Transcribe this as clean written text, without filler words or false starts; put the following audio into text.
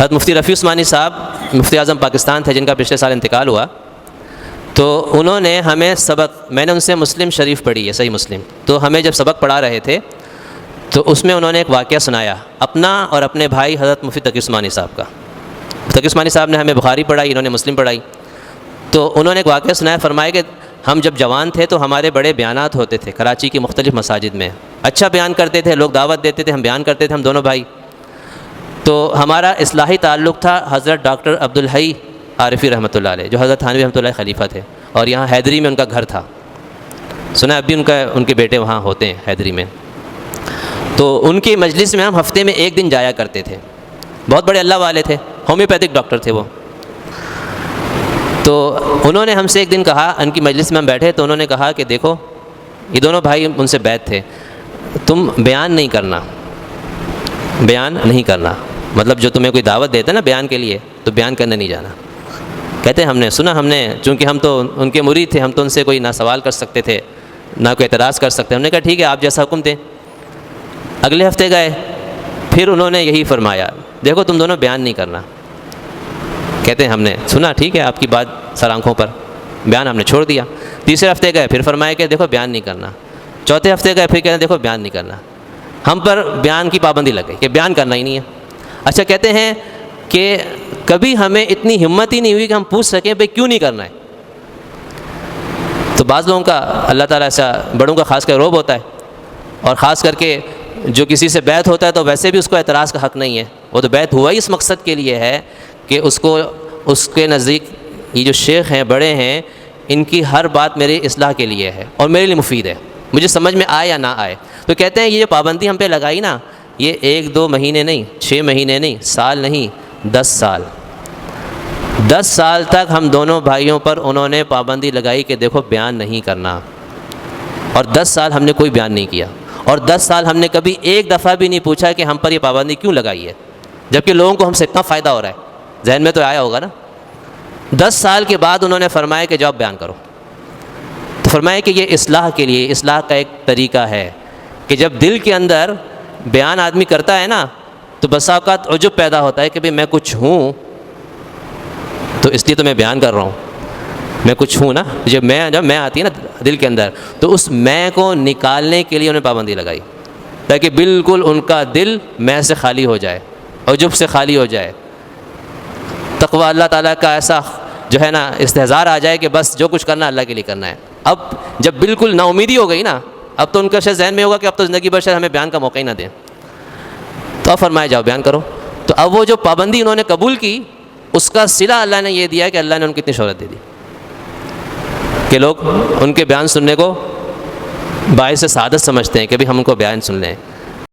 حضرت مفتی رفیع عثمانی صاحب مفتی اعظم پاکستان تھے، جن کا پچھلے سال انتقال ہوا، تو انہوں نے ہمیں سبق، میں نے ان سے مسلم شریف پڑھی ہے، صحیح مسلم، تو ہمیں جب سبق پڑھا رہے تھے تو اس میں انہوں نے ایک واقعہ سنایا اپنا اور اپنے بھائی حضرت مفتی تقی عثمانی صاحب کا۔ تقی عثمانی صاحب نے ہمیں بخاری پڑھائی، انہوں نے مسلم پڑھائی، تو انہوں نے ایک واقعہ سنایا، فرمایا کہ ہم جب جوان تھے تو ہمارے بڑے بیانات ہوتے تھے کراچی کی مختلف مساجد میں، اچھا بیان کرتے تھے، لوگ دعوت دیتے تھے، ہم بیان کرتے تھے، ہم دونوں بھائی۔ تو ہمارا اصلاحی تعلق تھا حضرت ڈاکٹر عبدالحی عارفی رحمۃ اللہ علیہ، جو حضرت تھانوی رحمۃ اللہ خلیفہ تھے، اور یہاں حیدری میں ان کا گھر تھا، سنا اب بھی ان کے بیٹے وہاں ہوتے ہیں حیدری میں۔ تو ان کی مجلس میں ہم ہفتے میں ایک دن جایا کرتے تھے، بہت بڑے اللہ والے تھے، ہومیوپیتھک ڈاکٹر تھے وہ۔ تو انہوں نے ہم سے ایک دن کہا، ان کی مجلس میں ہم بیٹھے تو انہوں نے کہا کہ دیکھو، یہ دونوں بھائی ان سے بیعت تھے، تم بیان نہیں کرنا، بیان نہیں کرنا، مطلب جو تمہیں کوئی دعوت دیتا ہے نا بیان کے لیے، تو بیان کرنے نہیں جانا۔ کہتے ہیں ہم نے سنا، ہم نے چونکہ ہم تو ان کے مرید تھے، ہم تو ان سے کوئی نہ سوال کر سکتے تھے نہ کوئی اعتراض کر سکتے، ہم نے کہا ٹھیک ہے آپ جیسا حکم دیں۔ اگلے ہفتے گئے، پھر انہوں نے یہی فرمایا، دیکھو تم دونوں بیان نہیں کرنا۔ کہتے ہیں ہم نے سنا، ٹھیک ہے آپ کی بات سر آنکھوں پر، بیان ہم نے چھوڑ دیا۔ تیسرے ہفتے گئے، پھر فرمایا کہ دیکھو بیان نہیں کرنا۔ چوتھے ہفتے گئے، پھر کہتے ہیں دیکھو بیان نہیں کرنا۔ ہم پر بیان کی پابندی لگ گئی کہ بیان کرنا ہی نہیں ہے۔ اچھا، کہتے ہیں کہ کبھی ہمیں اتنی ہمت ہی نہیں ہوئی کہ ہم پوچھ سکیں بھئی کیوں نہیں کرنا ہے۔ تو بعض لوگوں کا اللہ تعالیٰ ایسا، بڑوں کا خاص کر روب ہوتا ہے، اور خاص کر کے جو کسی سے بیعت ہوتا ہے تو ویسے بھی اس کو اعتراض کا حق نہیں ہے، وہ تو بیعت ہوا ہی اس مقصد کے لیے ہے کہ اس کو، اس کے نزدیک یہ جو شیخ ہیں، بڑے ہیں، ان کی ہر بات میری اصلاح کے لیے ہے اور میرے لیے مفید ہے، مجھے سمجھ میں آئے یا نہ آئے۔ تو کہتے ہیں یہ جو پابندی ہم پہ لگائی نا، یہ 1-2 مہینے نہیں، 6 مہینے نہیں، سال نہیں، 10 سال، 10 سال تک ہم دونوں بھائیوں پر انہوں نے پابندی لگائی کہ دیکھو بیان نہیں کرنا، اور 10 سال ہم نے کوئی بیان نہیں کیا، اور 10 سال ہم نے کبھی ایک دفعہ بھی نہیں پوچھا کہ ہم پر یہ پابندی کیوں لگائی ہے، جبکہ لوگوں کو ہم سے اتنا فائدہ ہو رہا ہے۔ ذہن میں تو آیا ہوگا نا۔ 10 سال کے بعد انہوں نے فرمایا کہ جاؤ بیان کرو، تو فرمایا کہ یہ اصلاح کے لیے، اصلاح کا ایک طریقہ ہے کہ جب دل کے اندر بیان آدمی کرتا ہے نا تو بسا اوقات عجب پیدا ہوتا ہے کہ بھئی میں کچھ ہوں، تو اس لیے تو میں بیان کر رہا ہوں، میں کچھ ہوں نا۔ جب میں آتی ہے نا دل کے اندر، تو اس میں کو نکالنے کے لیے انہیں پابندی لگائی تاکہ بالکل ان کا دل میں سے خالی ہو جائے، عجب سے خالی ہو جائے، تقوی اللہ تعالیٰ کا ایسا جو ہے نا استحضار آ جائے کہ بس جو کچھ کرنا اللہ کے لیے کرنا ہے۔ اب جب بالکل نا امیدی ہو گئی نا، اب تو ان کا شاید ذہن میں ہوگا کہ اب تو زندگی بھر شاید ہمیں بیان کا موقع ہی نہ دیں، تو اب فرمایا جاؤ بیان کرو۔ تو اب وہ جو پابندی انہوں نے قبول کی، اس کا صلہ اللہ نے یہ دیا کہ اللہ نے ان کو اتنی شہرت دے دی کہ لوگ ان کے بیان سننے کو باعث سعادت سمجھتے ہیں کہ بھی ہم ان کو بیان سن لیں۔